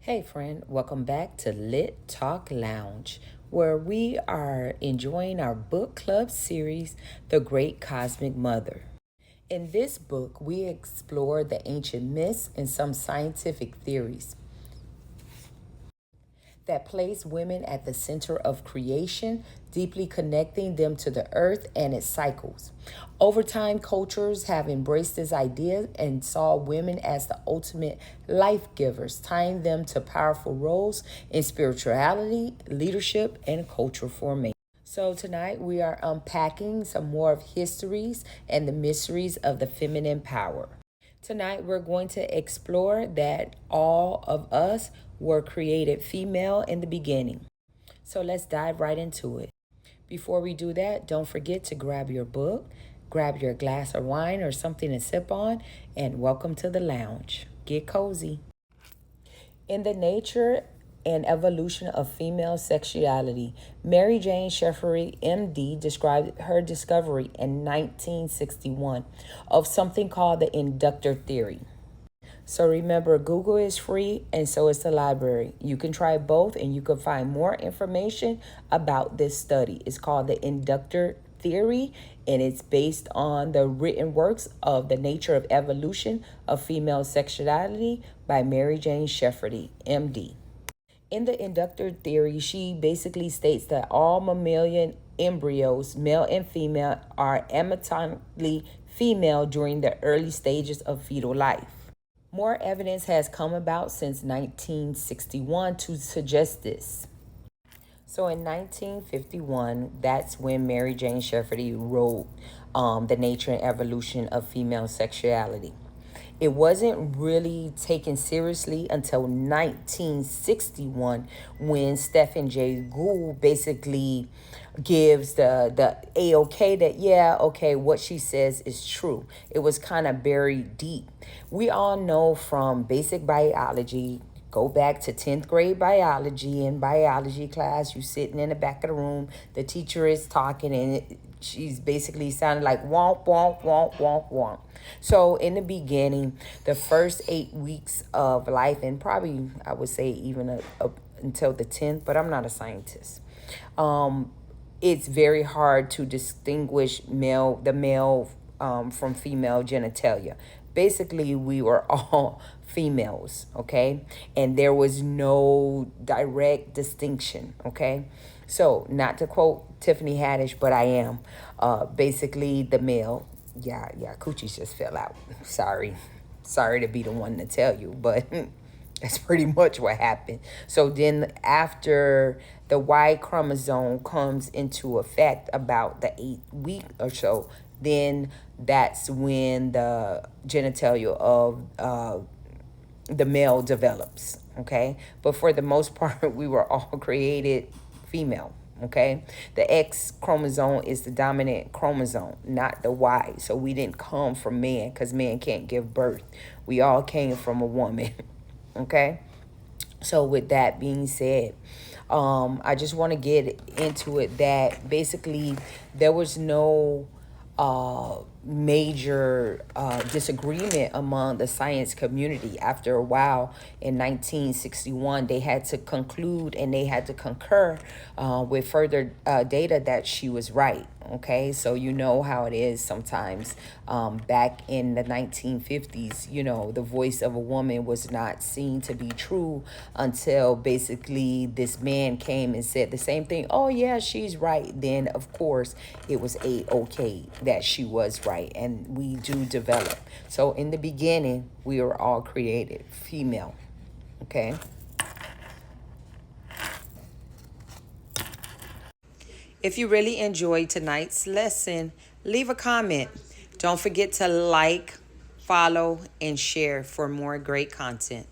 Hey, friend, welcome back to Lit Talk Lounge, where we are enjoying our book club series, The Great Cosmic Mother. In this book, we explore the ancient myths and some scientific theories that place women at the center of creation, deeply connecting them to the earth and its cycles. Over time, cultures have embraced this idea and saw women as the ultimate life givers, tying them to powerful roles in spirituality, leadership, and cultural formation. So, tonight we are unpacking some more of histories and the mysteries of the feminine power. Tonight, we're going to explore that all of us were created female in the beginning. So, let's dive right into it. Before we do that, don't forget to grab your book, grab your glass of wine or something to sip on, and welcome to the lounge. Get cozy. In the nature and evolution of female sexuality, Mary Jane Sheffery, MD, described her discovery in 1961 of something called the inductor theory. So remember, Google is free and so is the library. You can try both and you can find more information about this study. It's called the inductor theory and it's based on the written works of The Nature of Evolution of Female Sexuality by Mary Jane Sheffery, MD. In the inductor theory, she basically states that all mammalian embryos, male and female, are anatomically female during the early stages of fetal life. More evidence has come about since 1961 to suggest this. So in 1951, that's when Mary Jane Sheffery wrote The Nature and Evolution of Female Sexuality. It wasn't really taken seriously until 1961 when Stephen Jay Gould basically gives the A-OK that, yeah, okay, what she says is true. It was kind of buried deep. We all know from basic biology, go back to 10th grade biology. In biology class, you sitting in the back of the room, the teacher is talking and she's basically sounding like womp, womp, womp, womp, womp. So in the beginning, the first 8 weeks of life, and probably I would say even until the 10th, but I'm not a scientist. It's very hard to distinguish the male from female genitalia. Basically, we were all females, okay? And there was no direct distinction, okay? So, not to quote Tiffany Haddish, but I am. Basically, the male, yeah, coochies just fell out. Sorry to be the one to tell you, but that's pretty much what happened. So then after the Y chromosome comes into effect about the 8th week or so, then that's when the genitalia of the male develops, okay? But for the most part, we were all created female, okay? The X chromosome is the dominant chromosome, not the Y. So we didn't come from man because man can't give birth. We all came from a woman, okay? So with that being said, I just want to get into it that basically there was no major disagreement among the science community. After a while, in 1961, they had to conclude and they had to concur with further data that she was right. Okay, so you know how it is sometimes. Back in the 1950s, the voice of a woman was not seen to be true until basically this man came and said the same thing. Oh yeah, she's right. Then of course it was A-OK that she was right, and we do develop. So in the beginning, we were all created female. Okay. If you really enjoyed tonight's lesson, leave a comment. Don't forget to like, follow, and share for more great content.